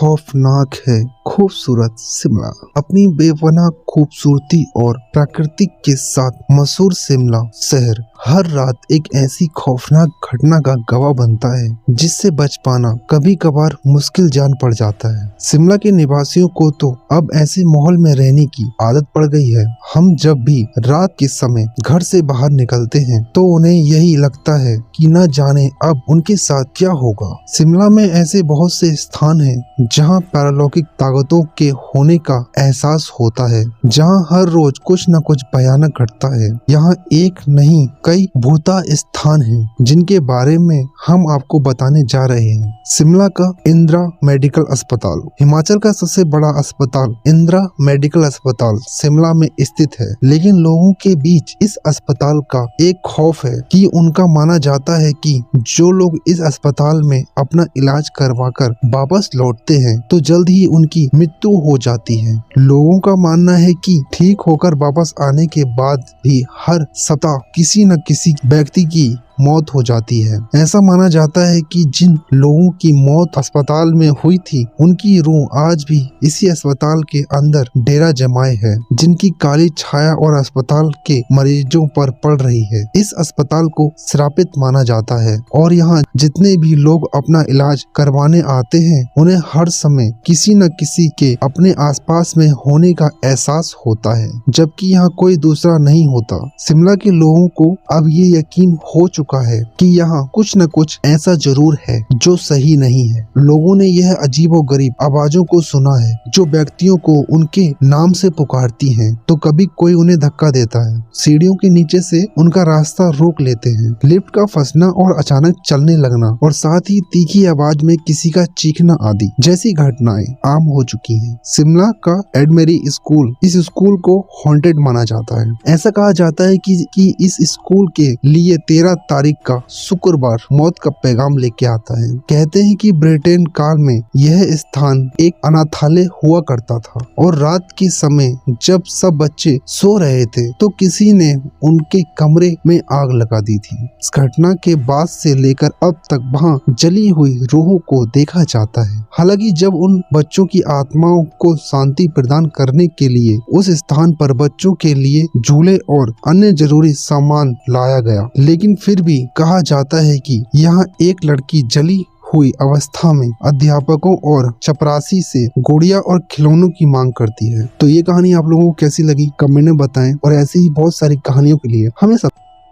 खौफनाक है खूबसूरत शिमला। अपनी बेपनाह खूबसूरती और प्रकृति के साथ मशहूर शिमला शहर हर रात एक ऐसी खौफनाक घटना का गवाह बनता है जिससे बच पाना कभी कभार मुश्किल जान पड़ जाता है। शिमला के निवासियों को तो अब ऐसे माहौल में रहने की आदत पड़ गई है। हम जब भी रात के समय घर से बाहर निकलते हैं तो उन्हें यही लगता है कि न जाने अब उनके साथ क्या होगा। शिमला में ऐसे बहुत से स्थान हैं जहां पैरालौकिक ताकतों के होने का एहसास होता है, जहां हर रोज कुछ न कुछ भयानक घटता है। यहाँ एक नहीं कई भूता स्थान हैं जिनके बारे में हम आपको बताने जा रहे हैं। शिमला का इंदिरा मेडिकल अस्पताल। हिमाचल का सबसे बड़ा अस्पताल इंदिरा मेडिकल अस्पताल शिमला में स्थित है, लेकिन लोगों के बीच इस अस्पताल का एक खौफ है कि उनका माना जाता है कि जो लोग इस अस्पताल में अपना इलाज करवाकर वापस लौटते हैं तो जल्द ही उनकी मृत्यु हो जाती है। लोगों का मानना है कि ठीक होकर वापस आने के बाद भी हर सप्ताह किसी न किसी व्यक्ति की मौत हो जाती है। ऐसा माना जाता है कि जिन लोगों की मौत अस्पताल में हुई थी उनकी रूह आज भी इसी अस्पताल के अंदर डेरा जमाए है, जिनकी काली छाया और अस्पताल के मरीजों पर पड़ रही है। इस अस्पताल को श्रापित माना जाता है और यहाँ जितने भी लोग अपना इलाज करवाने आते हैं उन्हें हर समय किसी न किसी के अपने आसपास में होने का एहसास होता है, जबकि यहाँ कोई दूसरा नहीं होता। शिमला के लोगों को अब ये यकीन हो चुका है कि यहाँ कुछ न कुछ ऐसा जरूर है जो सही नहीं है। लोगों ने यह अजीबोगरीब आवाजों को सुना है जो व्यक्तियों को उनके नाम से पुकारती हैं, तो कभी कोई उन्हें धक्का देता है, सीढ़ियों के नीचे से उनका रास्ता रोक लेते हैं, लिफ्ट का फंसना और अचानक चलने लगना और साथ ही तीखी आवाज में किसी का चीखना आदि जैसी घटनाएं आम हो चुकी हैं। शिमला का एडमेरी स्कूल, इस स्कूल को हॉन्टेड माना जाता है। ऐसा कहा जाता है कि इस स्कूल के लिए 13 तारीख का शुक्रवार मौत का पैगाम लेके आता है। कहते हैं कि ब्रिटेन काल में यह स्थान एक अनाथालय हुआ करता था और रात के समय जब सब बच्चे सो रहे थे तो किसी ने उनके कमरे में आग लगा दी थी। इस घटना के बाद से लेकर अब तक वहाँ जली हुई रूहों को देखा जाता है। हालांकि जब उन बच्चों की आत्माओं को शांति प्रदान करने के लिए उस स्थान पर बच्चों के लिए झूले और अन्य जरूरी सामान लाया गया, लेकिन फिर भी कहा जाता है कि यहाँ एक लड़की जली हुई अवस्था में अध्यापकों और चपरासी से गुड़िया और खिलौनों की मांग करती है। तो ये कहानी आप लोगों को कैसी लगी कमेंट में बताएं और ऐसी ही बहुत सारी कहानियों के लिए हमें